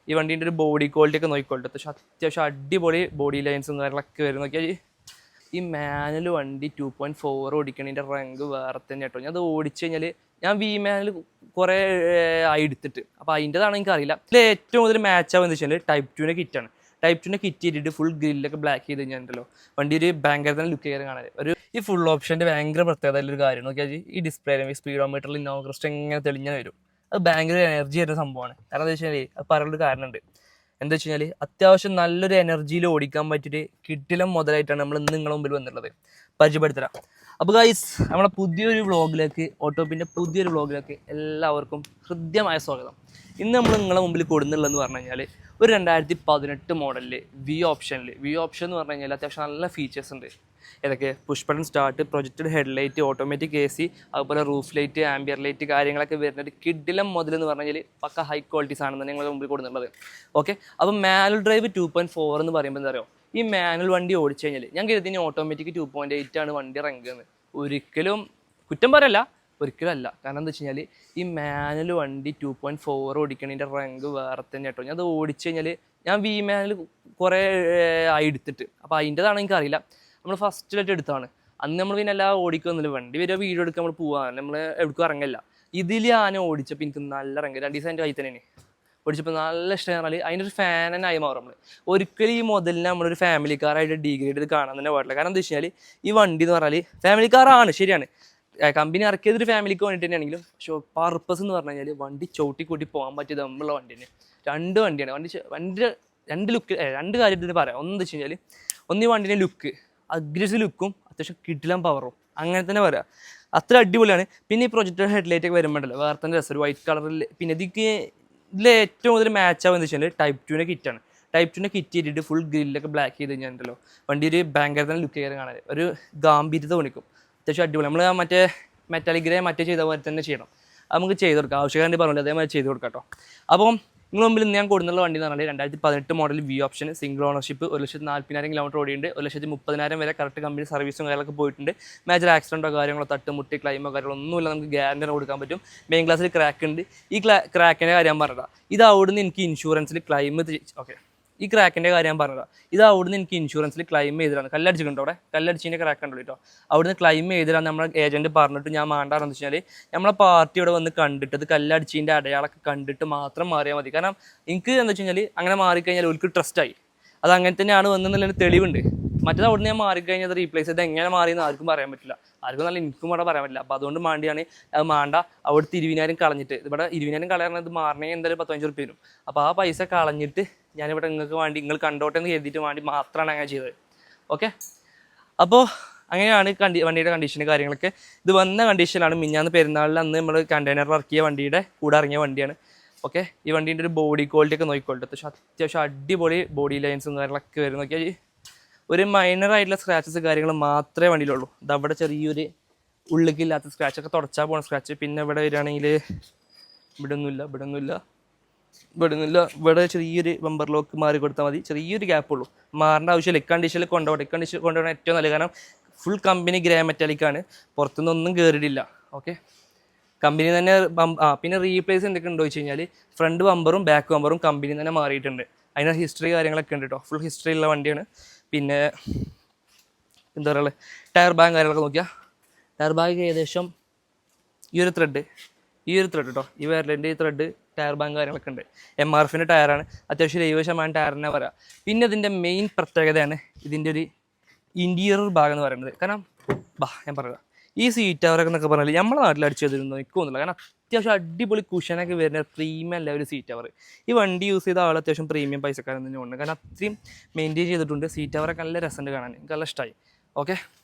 ഈ വണ്ടീൻ്റെ ഒരു ബോഡി ക്വാളിറ്റി ഒക്കെ നോക്കിക്കോട്ടെ. അത്യാവശ്യം അടിപൊളി ബോഡി ലൈൻസും കാര്യങ്ങളൊക്കെ വരും. നോക്കിയാൽ ഈ മാനുവൽ വണ്ടി 2.4 ഓടിക്കണതിൻ്റെ റങ്ക് വേറെ തന്നെ കേട്ടോ. ഞാൻ അത് ഓടിച്ചു കഴിഞ്ഞാൽ ഞാൻ വി മാനുവൽ കുറേ ആയി എടുത്തിട്ട്, അപ്പോൾ അതിൻ്റെതാണ് എനിക്കറിയില്ല. ഇതിൽ ഏറ്റവും കൂടുതൽ മാച്ച് ആവുക എന്ന് വെച്ചാൽ ടൈപ്പ് 2ൻ്റെ കിറ്റാണ്. ടൈപ്പ് 2ൻ്റെ കിറ്റ് ചെയ്തിട്ട് ഫുൾ ഗ്രില്ലൊക്കെ ബ്ലാക്ക് ചെയ്ത് കഴിഞ്ഞാൽ വണ്ടി ഒരു ഭയങ്കര തന്നെ ലുക്ക് ചെയ്യാൻ കാണാൻ ഒരു ഈ ഫുൾ ഓപ്ഷൻ്റെ ഭയങ്കര പ്രത്യേകതയുള്ളൊരു കാര്യം നോക്കിയാൽ ഈ ഡിസ്പ്ലേയിലും ഈ സ്പീഡോമീറ്ററിൽ നോക്രസ്റ്റ് എങ്ങനെ തെളിഞ്ഞാൽ വരും. അത് ഭയങ്കര എനർജി വരുന്ന സംഭവമാണ്. കാരണം എന്താ വെച്ചാൽ അത് പറയാനൊരു കാരണമുണ്ട്. എന്താ വെച്ച് കഴിഞ്ഞാൽ അത്യാവശ്യം നല്ലൊരു എനർജിയിൽ ഓടിക്കാൻ പറ്റിയിട്ട് കിട്ടിലും മുതലായിട്ടാണ് നമ്മൾ ഇന്ന് നിങ്ങളുടെ മുമ്പിൽ വന്നിട്ടുള്ളത്. പരിചയപ്പെടുത്തരാം. അപ്പോൾ ഗൈസ്, നമ്മളെ പുതിയൊരു വ്ളോഗിലേക്ക്, ഓട്ടോപ്പിൻ്റെ പുതിയൊരു വ്ളോഗിലേക്ക് എല്ലാവർക്കും ഹൃദ്യമായ സ്വാഗതം. ഇന്ന് നമ്മൾ നിങ്ങളുടെ മുമ്പിൽ കൊടുന്നുള്ളതെന്ന് പറഞ്ഞു കഴിഞ്ഞാൽ ഒരു 2018 മോഡലിൽ വി ഓപ്ഷൻ എന്ന് പറഞ്ഞു കഴിഞ്ഞാൽ അത്യാവശ്യം നല്ല ഫീച്ചേഴ്സ് ഉണ്ട്. ഏതൊക്കെ? Push button start, projected headlight, automatic AC, അതുപോലെ റൂഫ് ലൈറ്റ്, ആംബിയർ ലൈറ്റ് കാര്യങ്ങളൊക്കെ വരുന്നത് കിഡിലം മുതൽ എന്ന് പറഞ്ഞു കഴിഞ്ഞാൽ പക്ക ഹൈ ക്വാളിറ്റീസ് ആണെന്ന് നിങ്ങളുടെ മുമ്പിൽ കൊടുക്കുന്നത്. ഓക്കെ, അപ്പം മാനുവൽ ഡ്രൈവ് 2.4 എന്ന് പറയുമ്പോൾ എന്താ പറയുക, ഈ മാനുവൽ വണ്ടി ഓടിച്ചു കഴിഞ്ഞാൽ ഞാൻ കരുതി ഓട്ടോമാറ്റിക് 2.8 ആണ് വണ്ടി ഇറങ്ങുന്നത്. ഒരിക്കലും കുറ്റം പറയല്ല, ഒരിക്കലും അല്ല. കാരണം എന്താ വെച്ച് കഴിഞ്ഞാൽ ഈ മാനുവൽ വണ്ടി 2.4 ഓടിക്കണതിൻ്റെ റങ്ക് വേറെ തന്നെ കേട്ടോ. ഞാൻ അത് ഓടിച്ചു കഴിഞ്ഞാൽ ഞാൻ വി മാനുവൽ കുറേ ആയി എടുത്തിട്ട്, അപ്പോൾ അതിൻ്റെതാണ് എനിക്കറിയില്ല. നമ്മൾ ഫസ്റ്റിലായിട്ട് എടുത്താണ്. അന്ന് നമ്മൾ പിന്നെ എല്ലാം ഓടിക്കുന്നില്ല, വണ്ടി വരിക വീഡിയോ എടുക്കാൻ നമ്മൾ പോകാൻ, നമ്മൾ എവിടേക്കും ഇറങ്ങില്ല. ഇതിൽ ഞാൻ ഓടിച്ചപ്പോൾ എനിക്ക് നല്ല ഇറങ്ങി 2 ദിവസം എൻ്റെ കയ്യിൽ തന്നെയാണ് ഓടിച്ചപ്പോൾ നല്ല ഇഷ്ടം. പറഞ്ഞാൽ അതിൻ്റെ ഒരു ഫാനായി മാറും നമ്മൾ. ഒരിക്കലും ഈ മുതലിനെ നമ്മളൊരു ഫാമിലി കാറായിട്ട് ഡീഗ്രേഡ് ചെയ്ത് കാണാൻ തന്നെ പാടില്ല. കാരണം എന്താ വെച്ച് കഴിഞ്ഞാൽ ഈ വണ്ടി എന്ന് പറഞ്ഞാൽ ഫാമിലി കാറാണ്, ശരിയാണ്, കമ്പനി ഇറക്കിയതൊരു ഫാമിലിക്ക് വേണ്ടിയിട്ട് തന്നെയാണെങ്കിലും, പക്ഷേ പർപ്പസ് എന്ന് പറഞ്ഞു കഴിഞ്ഞാൽ വണ്ടി ചവിട്ടി കൂട്ടി പോകാൻ പറ്റിയ ദമ്മുള്ള വണ്ടി തന്നെ. 2 വണ്ടിയാണ്. വണ്ടി 2 ലുക്ക്, 2 കാര്യത്തിന് പറയാം. ഒന്നെന്ന് വെച്ച് കഴിഞ്ഞാൽ ഒന്ന് ഈ വണ്ടീൻ്റെ ലുക്ക്, അഗ്രസീവ് ലുക്കും അത്യാവശ്യം കിടിലം പവറും, അങ്ങനെ തന്നെ പറയാം. അത്ര അടിപൊളിയാണ്. പിന്നെ ഈ പ്രൊജക്റ്റഡ് ഹെഡ്ലൈറ്റ് ഒക്കെ വരുമ്പോഴല്ലോ വേറെ തന്നെ രസം, ഒരു വൈറ്റ് കളറിൽ. പിന്നെ ഇതിൽ ഏറ്റവും കൂടുതൽ മാച്ച് ആവുക എന്ന് വെച്ചാൽ ടൈപ്പ് 2ൻ്റെ കിറ്റാണ്. ടൈപ്പ് 2ൻ്റെ കിറ്റ് ചെയ്തിട്ട് ഫുൾ ഗ്രില്ലൊക്കെ ബ്ലാക്ക് ചെയ്ത് കഴിഞ്ഞാൽ വണ്ടി ഒരു ഭയങ്കര തന്നെ ലുക്ക് ചെയ്യാൻ കാണാൻ ഒരു ഗാംഭീര്യത തോന്നിക്കും. അത്യാവശ്യം അടിപൊളി. നമ്മൾ മറ്റേ മെറ്റാലിക് ഗ്രേ ചെയ്ത പോലെ തന്നെ ചെയ്യണം. അത് നമുക്ക് ചെയ്ത് കൊടുക്കാം. ആവശ്യക്കാരൻ്റെ പറഞ്ഞില്ല, അതേമാതിരി ചെയ്ത് കൊടുക്കാം കേട്ടോ. അപ്പം നിങ്ങൾ മുമ്പിൽ ഞാൻ കൊടുന്നുള്ള വണ്ടി എന്ന് പറഞ്ഞാൽ 2018 model V option, single ownership, 1,40,000 kilometre ഓടിയുണ്ട്. 1,30,000 വരെ കറക്റ്റ് കമ്പനി സർവീസും കാര്യങ്ങളൊക്കെ പോയിട്ടുണ്ട്. മേജർ ആക്സിഡൻറ്റോ കാര്യങ്ങളോ തട്ടുമുട്ടി ക്ലൈമോ കാര്യങ്ങളോ ഒന്നുമില്ല, നമുക്ക് ഗ്യാരണ്ടി കൊടുക്കാൻ പറ്റും. മെയിൻ ക്ലാസ്സിൽ ക്രാക്ക് ഉണ്ട്. ഈ ക്രാക്കിൻ്റെ കാര്യം ഞാൻ പറഞ്ഞതാ. ഇത് അവിടുന്ന് എനിക്ക് ഇൻഷുറൻസിൽ ക്ലൈം, ഓക്കെ, ഈ ക്രാക്കിൻ്റെ കാര്യം ഞാൻ പറഞ്ഞതാ. ഇത് അവിടുന്ന് എനിക്ക് ഇൻഷുറൻസിൽ ക്ലൈം ചെയ്തിട്ടാണ്. കല്ലടിച്ചിട്ടുണ്ടോ അവിടെ? കല്ലടിച്ചിൻ്റെ ക്രാക്ക് ഉണ്ടല്ലോ കേട്ടോ. അവിടുന്ന് ക്ലൈം ചെയ്തിട്ടാണ് നമ്മുടെ ഏജൻറ്റ് പറഞ്ഞിട്ട് ഞാൻ മാണ്ടാറെന്ന് വെച്ചാൽ നമ്മളെ പാർട്ടി ഇവിടെ വന്ന് കണ്ടിട്ട് അത് കല്ലടിച്ചിൻ്റെ അടയാളൊക്കെ കണ്ടിട്ട് മാത്രം മാറിയാൽ മതി. കാരണം എനിക്ക് എന്താ വെച്ച് കഴിഞ്ഞാൽ അങ്ങനെ മാറിക്കഴിഞ്ഞാൽ ഒരിക്കൽ ട്രസ്റ്റായി, അത് അങ്ങനെ തന്നെയാണ് വന്നെന്നുള്ളതിന് തെളിവുണ്ട്. മറ്റേത് അവിടുന്ന് ഞാൻ മാറിക്കഴിഞ്ഞാൽ അത് റീപ്ലേസ് ചെയ്ത് എങ്ങനെ മാറിയെന്ന് ആർക്കും പറയാൻ പറ്റില്ല, ആർക്കും നല്ല എനിക്കും ഇവിടെ പറയാൻ പറ്റില്ല. അപ്പോൾ അതുകൊണ്ട് മാണ്ടിയാണ് അത് മാണ്ട. അവിടുത്തെ 20,000 കളഞ്ഞിട്ട്, ഇവിടെ 20,000 കളയണത് മാറണമെങ്കിൽ എന്തായാലും 15 റുപ്യ വരും. അപ്പോൾ ആ പൈസ കളഞ്ഞിട്ട് ഞാനിവിടെ നിങ്ങൾക്ക് വേണ്ടി, നിങ്ങൾ കണ്ടോട്ടെ എന്ന് കരുതിയിട്ട് വേണ്ടി മാത്രമാണ് അങ്ങനെ ചെയ്തത്. ഓക്കെ, അപ്പോൾ അങ്ങനെയാണ് വണ്ടിയുടെ കണ്ടീഷന് കാര്യങ്ങളൊക്കെ. ഇത് വന്ന കണ്ടീഷനാണ്. മിഞ്ഞാന്ന് പെരുന്നാളിൽ അന്ന് നമ്മൾ കണ്ടെയ്നർ ഇറക്കിയ വണ്ടിയുടെ കൂടെ ഇറങ്ങിയ വണ്ടിയാണ്. ഓക്കെ, ഈ വണ്ടീൻ്റെ ഒരു ബോഡി ക്വാളിറ്റി ഒക്കെ നോക്കിക്കോട്ടെ. അത്യാവശ്യം അടിപൊളി ബോഡി ലൈൻസും കാര്യങ്ങളൊക്കെ വരും. നോക്കിയാൽ ഒരു മൈനർ ആയിട്ടുള്ള സ്ക്രാച്ചസ് കാര്യങ്ങൾ മാത്രമേ വണ്ടിയിലുള്ളൂ. ഇത് അവിടെ ചെറിയൊരു ഉള്ളിക്കില്ലാത്ത സ്ക്രാച്ചൊക്കെ തുടച്ചാൽ പോകുന്ന സ്ക്രാച്ച്. പിന്നെ ഇവിടെ വരികയാണെങ്കിൽ ഇവിടെ ഒന്നുമില്ല. ഇവിടെ ചെറിയൊരു ബമ്പർ ലോക്ക് മാറി കൊടുത്താൽ മതി, ചെറിയൊരു ഗ്യാപ്പുള്ളൂ, മാറേണ്ട ആവശ്യമില്ല. കണ്ടീഷനിൽ കൊണ്ടുപോകണം ഏറ്റവും നല്ലത്. കാരണം ഫുൾ കമ്പനി ഗ്രേ മെറ്റാലിക്കാണ്, പുറത്തുനിന്നൊന്നും കയറിയിട്ടില്ല. ഓക്കെ, കമ്പനി തന്നെ. പിന്നെ റീപ്ലേസ് എന്തൊക്കെ ഉണ്ടോ വെച്ച് കഴിഞ്ഞാൽ ഫ്രണ്ട് ബമ്പറും ബാക്ക് ബമ്പറും കമ്പനി തന്നെ മാറിയിട്ടുണ്ട്. അതിന് ഹിസ്റ്ററി കാര്യങ്ങളൊക്കെ ഉണ്ട് കേട്ടോ, ഫുൾ ഹിസ്റ്ററി ഉള്ള വണ്ടിയാണ്. പിന്നെ എന്താ പറയുക, ടയർ ബാഗ് കാര്യങ്ങളൊക്കെ നോക്കിയാൽ ടയർ ബാഗ് ഏകദേശം ഈ ഒരു ത്രെഡ് കേട്ടോ, ഈ വേരിയൻ്റെ ഈ ത്രെഡ് ടയർ ബാങ്ക് കാര്യങ്ങളൊക്കെ ഉണ്ട്. MRFിൻ്റെ ടയറാണ്, അത്യാവശ്യം 70% ടയറിനെ പറയാം. പിന്നെ ഇതിൻ്റെ മെയിൻ പ്രത്യേകതയാണ് ഇതിൻ്റെ ഒരു ഇൻറ്റീരിയർ ഭാഗം എന്ന് പറയുന്നത്. കാരണം ഞാൻ പറയാം, ഈ സീറ്റ് കവറൊക്കെ എന്നൊക്കെ പറഞ്ഞാൽ നമ്മളെ നാട്ടിൽ അടിച്ചു തരുന്നു നിൽക്കുന്നില്ല. കാരണം അത്യാവശ്യം അടിപൊളി കുഷനൊക്കെ വരുന്ന പ്രീമിയം അല്ല ഒരു സീറ്റ് കവർ. ഈ വണ്ടി യൂസ് ചെയ്ത ആൾ അത്യാവശ്യം പ്രീമിയം പൈസക്കാരൻ തന്നെ ഉണ്ട്. കാരണം അത്രയും മെയിൻറ്റെയിൻ ചെയ്തിട്ടുണ്ട്. സീറ്റ് കവറൊക്കെ നല്ല രസമുണ്ട് കാണാൻ, എനിക്ക് നല്ല ഇഷ്ടമായി. ഓക്കെ,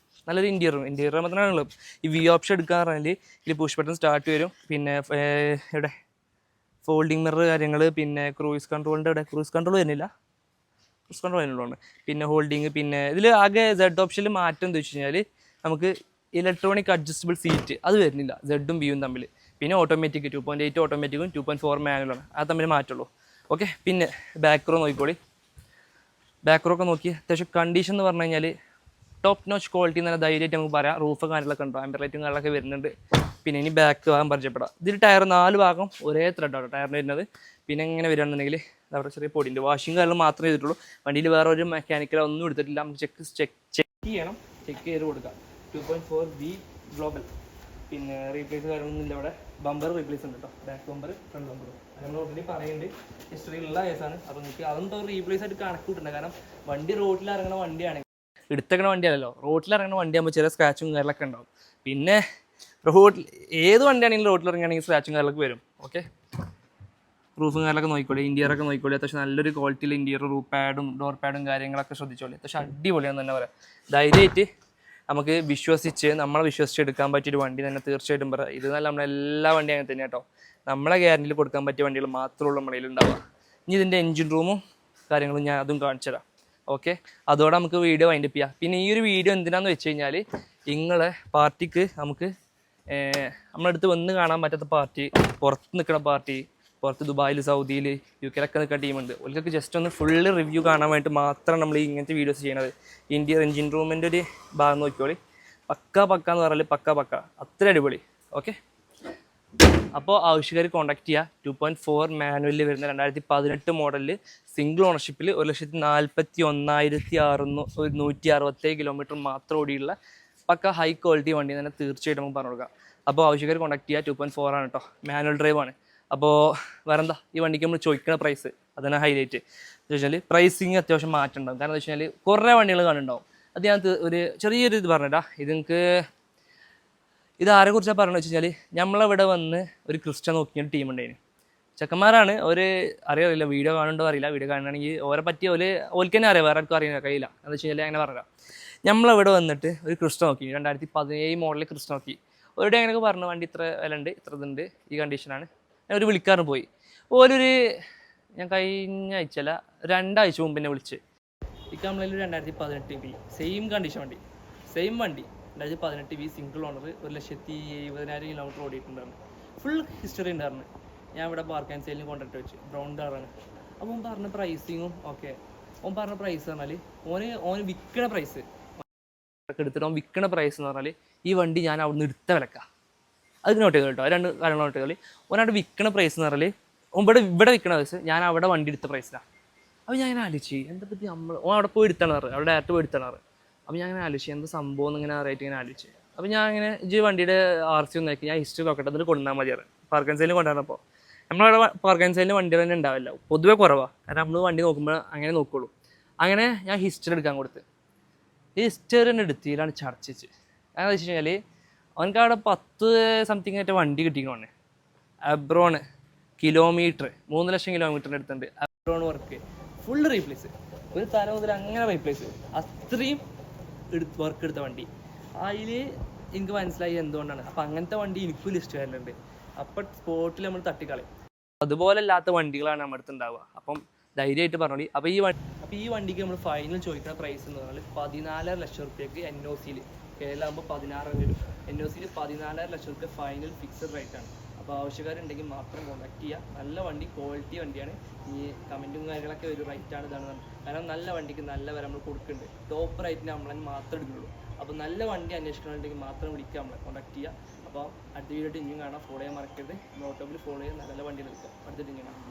നല്ലൊരു ഇൻറ്റീരിയർ മാത്രമാണ്. ഈ വി ഓപ്ഷൻ എടുക്കാൻ പറഞ്ഞാൽ ഇതിൽ പുഷ് ബട്ടൺ സ്റ്റാർട്ട് വരും. പിന്നെ ഇവിടെ ഫോൾഡിങ് മിറർ കാര്യങ്ങൾ, പിന്നെ ക്രൂയിസ് കൺട്രോളിൻ്റെ ഇവിടെ ക്രൂയിസ് കൺട്രോൾ വരുന്നില്ല, ക്രൂയിസ് കൺട്രോൾ അതിനുള്ളതാണ്. പിന്നെ ഹോൾഡിങ്. പിന്നെ ഇതിൽ ആകെ Z ഓപ്ഷനിൽ മാറ്റം എന്താ വെച്ച് കഴിഞ്ഞാൽ നമുക്ക് ഇലക്ട്രോണിക് അഡ്ജസ്റ്റബിൾ സീറ്റ് അത് വരുന്നില്ല, Z-ഉം B-യും തമ്മിൽ. പിന്നെ ഓട്ടോമാറ്റിക് 2.8 ഓട്ടോമാറ്റിക്കും 2.4 മാനുവലാണ്, അത് തമ്മിൽ മാറ്റുള്ളൂ. ഓക്കെ, പിന്നെ ബാക്ക് റോ നോക്കിക്കോളി. ബാക്ക് റോ ഒക്കെ നോക്കി അത്യാവശ്യം കണ്ടീഷൻ എന്ന് പറഞ്ഞു കഴിഞ്ഞാൽ ടോപ്പ് നോച്ച് ക്വാളിറ്റി എന്ന് പറഞ്ഞാൽ ധൈര്യമായിട്ട് നമുക്ക് പറയാം. റൂഫ് കാര്യങ്ങളൊക്കെ ഉണ്ടോ, ആംബിയർ ലൈറ്റും കാര്യങ്ങളൊക്കെ വരുന്നുണ്ട്. പിന്നെ ഇനി ബാക്ക് ഭാഗം പരിചയപ്പെടാം. ഇതിൽ ടയർ 4 ഭാഗം ഒരേ ത്രെഡാണ് ടയറിന് വരുന്നത്. പിന്നെ ഇങ്ങനെ വരികയാണെന്നുണ്ടെങ്കിൽ അവിടെ ചെറിയ പൊടിയുണ്ട്. വാഷിംഗ് കാര്യങ്ങൾ മാത്രമേ ചെയ്തിട്ടുള്ളൂ. വണ്ടിയിൽ വേറെ ഒരു മെക്കാനിക്കൽ ഒന്നും എടുത്തിട്ടില്ല. നമുക്ക് ചെക്ക് ചെയ്യണം, ചെക്ക് ചെയ്ത് കൊടുക്കാം. 2.4V global. പിന്നെ റീപ്ലേസ് കാര്യങ്ങളൊന്നും ഇല്ല. ഇവിടെ ബമ്പർ റീപ്ലേസ് ഉണ്ട് കേട്ടോ, ബാക്ക് ബമ്പർ ഫ്രണ്ട് ബമ്പർ. നമ്മൾ ഓൾറെഡി പറയുന്നുണ്ട്, ഹിസ്റ്ററിയിലുള്ള കേസാണ്. അപ്പോൾ നിങ്ങൾക്ക് അതൊന്നും റീപ്ലേസ് ആയിട്ട് കണക്ക് കൂട്ടുണ്ട്. കാരണം വണ്ടി റോഡിൽ ഇറങ്ങുന്ന വണ്ടിയാണ്, എടുത്തേക്കണ വണ്ടിയല്ലല്ലോ. റോഡിൽ ഇറങ്ങുന്ന വണ്ടിയാകുമ്പോൾ ചെറിയ സ്ക്രാച്ചും കാര്യങ്ങളൊക്കെ ഉണ്ടാവും. പിന്നെ റോഡിൽ ഏത് വണ്ടിയാണെങ്കിലും റോഡിൽ ഇറങ്ങുകയാണെങ്കിൽ സ്ക്രാച്ചും കാര്യങ്ങളൊക്കെ വരും. ഓക്കെ, റൂഫും കാര്യങ്ങളൊക്കെ നോക്കിക്കോളി, ഇൻറ്റീരിയറൊക്കെ നോക്കിക്കോളി. അത്യാവശ്യം നല്ലൊരു ക്വാളിറ്റിയിൽ ഇൻറ്റീരിയർ, റൂഫ് പാഡും ഡോർ പാഡും കാര്യങ്ങളൊക്കെ ശ്രദ്ധിച്ചോളി. അത്യാവശ്യം അടിപൊളിയാണെന്ന് തന്നെ പറയാം. ധൈര്യമായിട്ട് നമുക്ക് നമ്മളെ വിശ്വസിച്ച് എടുക്കാൻ പറ്റിയൊരു വണ്ടി തന്നെ തീർച്ചയായിട്ടും പറയാം. ഇത് നല്ല നമ്മളെല്ലാ വണ്ടിയും അങ്ങനെ തന്നെ കേട്ടോ. നമ്മളെ ഗ്യാരണ്ടിയിൽ കൊടുക്കാൻ പറ്റിയ വണ്ടികൾ മാത്രമേ ഉള്ളൂ നമ്മുടെ ഉണ്ടാവുക. ഇനി ഇതിൻ്റെ എൻജിൻ റൂമും കാര്യങ്ങളും ഞാൻ അതും കാണിച്ചു തരാം. ഓക്കെ, അതോടെ നമുക്ക് വീഡിയോ വൈൻഡപ്പ് ചെയ്യാം. പിന്നെ ഈ ഒരു വീഡിയോ എന്തിനാന്ന് വെച്ച് കഴിഞ്ഞാൽ, നിങ്ങളെ പാർട്ടിക്ക് നമുക്ക് നമ്മളടുത്ത് വന്ന് കാണാൻ പറ്റാത്ത പാർട്ടി, പുറത്ത് നിൽക്കുന്ന പാർട്ടി, പുറത്ത് ദുബായിൽ, സൗദിയിൽ, UK നിൽക്കുന്ന ടീമുണ്ട്. ഓൽക്കൊക്കെ ജസ്റ്റ് ഒന്ന് ഫുള്ള് റിവ്യൂ കാണാൻ വേണ്ടിയിട്ട് മാത്രമാണ് നമ്മൾ ഇങ്ങനത്തെ വീഡിയോസ് ചെയ്യുന്നത്. ഇന്ത്യൻ എൻജിൻ റൂമിൻ്റെ ഒരു ഭാഗം നോക്കിക്കോളി. പക്ക എന്ന് പറഞ്ഞാൽ പക്ക അത്ര അടിപൊളി. ഓക്കെ, അപ്പോൾ ആവശ്യക്കാർ കോൺടാക്ട് ചെയ്യുക. 2.4 മാനുവലിൽ വരുന്ന 2018 മോഡലിൽ സിംഗിൾ ഓണർഷിപ്പിൽ 1,41,167 കിലോമീറ്റർ മാത്രം ഓടിയുള്ള പക്ക ഹൈ ക്വാളിറ്റി വണ്ടി തന്നെ തീർച്ചയായിട്ടും നമുക്ക് പറഞ്ഞു കൊടുക്കാം. അപ്പോൾ ആവശ്യക്കാർ കോൺടാക്ട് ചെയ്യുക. 2.4 ആണ് കേട്ടോ, മാനുവൽ ഡ്രൈവ് ആണ്. അപ്പോൾ വേറെന്താ, ഈ വണ്ടിക്ക് നമ്മൾ ചോദിക്കുന്ന പ്രൈസ്, അതാണ് ഹൈലൈറ്റ്. എന്ന് വെച്ചാൽ പ്രൈസിങ് അത്യാവശ്യം മാറ്റം ഉണ്ടാവും. കാരണം എന്താ വെച്ച് കഴിഞ്ഞാൽ കുറേ വണ്ടികൾ കാണുന്നുണ്ടാവും. അത് ഞാൻ ഒരു ചെറിയൊരു ഇത് പറഞ്ഞിട്ടാ. ഇത് ആരെ കുറിച്ചാണ് പറയുന്നത് വെച്ച് കഴിഞ്ഞാൽ, നമ്മളിവിടെ വന്ന് ഒരു ക്രിസ്റ്റ നോക്കിയൊരു ടീമുണ്ടായിരുന്നു. ചെക്കന്മാരാണ്, അറിയില്ല, വീഡിയോ കാണുന്നുണ്ടോ അറിയില്ല. വീഡിയോ കാണുകയാണെങ്കിൽ ഓരെ പറ്റി ഓൽക്ക് തന്നെ അറിയാം, വേറെ ആർക്കും അറിയാൻ കഴിയില്ല. എന്ന് വെച്ച് കഴിഞ്ഞാൽ അങ്ങനെ പറയാം. നമ്മളിവിടെ വന്നിട്ട് ഒരു ക്രിസ്റ്റ നോക്കി, 2017 മോഡലിൽ ക്രിസ്റ്റ നോക്കി. ഒരു ഡേ അങ്ങനെയൊക്കെ പറഞ്ഞു, വണ്ടി ഇത്ര വില ഉണ്ട്, ഇത്ര ഇതുണ്ട്, ഈ കണ്ടീഷനാണ്. ഞാൻ ഒരു വിളിക്കാരന് പോയി. ഞാൻ കഴിഞ്ഞ ആഴ്ചയല്ല 2 ആഴ്ച മുമ്പ് എന്നെ വിളിച്ച്. ഈ കമ്പനിയിൽ 2018 സെയിം കണ്ടീഷൻ വണ്ടി, സെയിം വണ്ടി 2018 സിംഗിൾ ഓണർ, 1,70,000 കിലോമീറ്റർ ഓടിയിട്ടുണ്ടായിരുന്നു. ഫുൾ ഹിസ്റ്ററി ഉണ്ടായിരുന്നു. ഞാൻ ഇവിടെ പാർക്ക് ആൻഡ് സെയിലിന് കോൺട്രാക്ട് വെച്ച്, ബ്രൗൺ കളറാണ്. അപ്പോൾ ഓൻ പറഞ്ഞ പ്രൈസിങ്ങും ഓക്കെ. ഓൻ പറഞ്ഞ പ്രൈസ് പറഞ്ഞാൽ ഓന് വിൽക്കണ പ്രൈസ് എടുത്തിട്ട് ഓൻ വിൽക്കണ പ്രൈസ് എന്ന് പറഞ്ഞാൽ ഈ വണ്ടി ഞാൻ അവിടെ നിന്ന് എടുത്ത വിലക്കാം. അത് നോട്ട് ചെയ്ത് കേട്ടോ, 2 കാര്യങ്ങൾ നോട്ട് ചെയ്തോളി. ഓനവിടെ വിൽക്കണ പ്രൈസ് എന്ന് പറഞ്ഞാൽ ഇവിടെ വിൽക്കണ പ്രൈസ് ഞാൻ അവിടെ വണ്ടി എടുത്ത പ്രൈസിലാണ്. അപ്പോൾ ഞാൻ ഇങ്ങനെ ആലോചിച്ച്, എന്താ പറ്റി ഓൻ അവിടെ പോയി എടുത്തണാറ്, അവിടെ ഡയറക്റ്റ് പോയി എടുത്തണാറ്. അപ്പോൾ ഞാൻ ഇങ്ങനെ ആലോചിച്ച് എന്താ സംഭവം എന്നിങ്ങനെ അറിയായിട്ട് ഇങ്ങനെ ആലോചിച്ച്. അപ്പോൾ ഞാൻ ഇങ്ങനെ വണ്ടിയുടെ RC ഒന്ന് നോക്കി, ഞാൻ ഹിസ്റ്ററി നോക്കട്ടെ, എന്നിട്ട് കൊണ്ടുവന്നാൽ മതിയാറ്. പാർക്ക് ആൻഡ് സെയിലിന് കൊണ്ടുവന്നപ്പോൾ നമ്മളവിടെ പാർക്ക് ആൻഡ് സെയിലിന് വണ്ടി തന്നെ ഉണ്ടാവില്ല, പൊതുവെ കുറവാണ്. കാരണം നമ്മൾ വണ്ടി നോക്കുമ്പോൾ അങ്ങനെ നോക്കുള്ളൂ. അങ്ങനെ ഞാൻ ഹിസ്റ്ററി എടുക്കാൻ കൊടുത്ത്, ഈ ഹിസ്റ്ററി തന്നെ എടുത്തിലാണ് ചടച്ചിച്ച്. കാരണം വെച്ച് കഴിഞ്ഞാൽ അവനക്ക് അവിടെ 10 സംതിങ് ആയിട്ട് വണ്ടി കിട്ടിക്കണേ. അബ്രോണ് കിലോമീറ്റർ 3 ലക്ഷം കിലോമീറ്ററിൻ്റെ അടുത്തുണ്ട്. അബ്രോൺ വർക്ക് ഫുൾ റീപ്ലേസ്, ഒരു തല മുതൽ അങ്ങനെ റീപ്ലേസ്, അത്രയും വർക്ക് എടുത്ത വണ്ടി. അതിൽ എനിക്ക് മനസ്സിലായി എന്തുകൊണ്ടാണ്. അപ്പം അങ്ങനത്തെ വണ്ടി എനിക്കും ലിസ്റ്റ് വരലുണ്ട്. അപ്പം സ്പോട്ടിൽ നമ്മൾ തട്ടിക്കളയും. അതുപോലെ അല്ലാത്ത വണ്ടികളാണ് നമ്മുടെ അടുത്ത് ഉണ്ടാവുക. അപ്പം ധൈര്യമായിട്ട് പറഞ്ഞോളി. അപ്പോൾ ഈ വണ്ടിക്ക് നമ്മൾ ഫൈനൽ ചോദിക്കുന്ന പ്രൈസ് എന്ന് പറഞ്ഞാൽ 14.5 ലക്ഷം റുപ്യക്ക് NOCയിൽ, കേരളമാകുമ്പോൾ 16 വരും. NOCയിൽ 14.5 ലക്ഷം റുപ്യ ഫൈനൽ ഫിക്സഡ് റേറ്റാണ്. അപ്പോൾ ആവശ്യക്കാരുണ്ടെങ്കിൽ മാത്രം കോൺടാക്ട് ചെയ്യുക. നല്ല വണ്ടി, ക്വാളിറ്റി വണ്ടിയാണ്. ഈ കമൻറ്റും കാര്യങ്ങളൊക്കെ ഒരു റേറ്റാണ് ഇതാണ്. കാരണം നല്ല വണ്ടിക്ക് നല്ല വില നമ്മൾ കൊടുക്കുന്നുണ്ട്. ടോപ്പ് റേറ്റിന് നമ്മളെ മാത്രമേ എടുക്കുള്ളൂ. അപ്പോൾ നല്ല വണ്ടി അന്വേഷിക്കണമെന്നുണ്ടെങ്കിൽ മാത്രം വിളിക്കുക, നമ്മളെ കോൺടാക്ട് ചെയ്യുക. അപ്പോൾ അടുത്ത വീഡിയോ ഇനിയും കാണാം. ഫോളോ ചെയ്യാൻ മറക്കരുത്. ഓട്ടോയിൽ ഫോളോ ചെയ്യാൻ നല്ല വണ്ടികൾ എടുക്കുക. അടുത്തിട്ട് ഇങ്ങനെ കാണാം.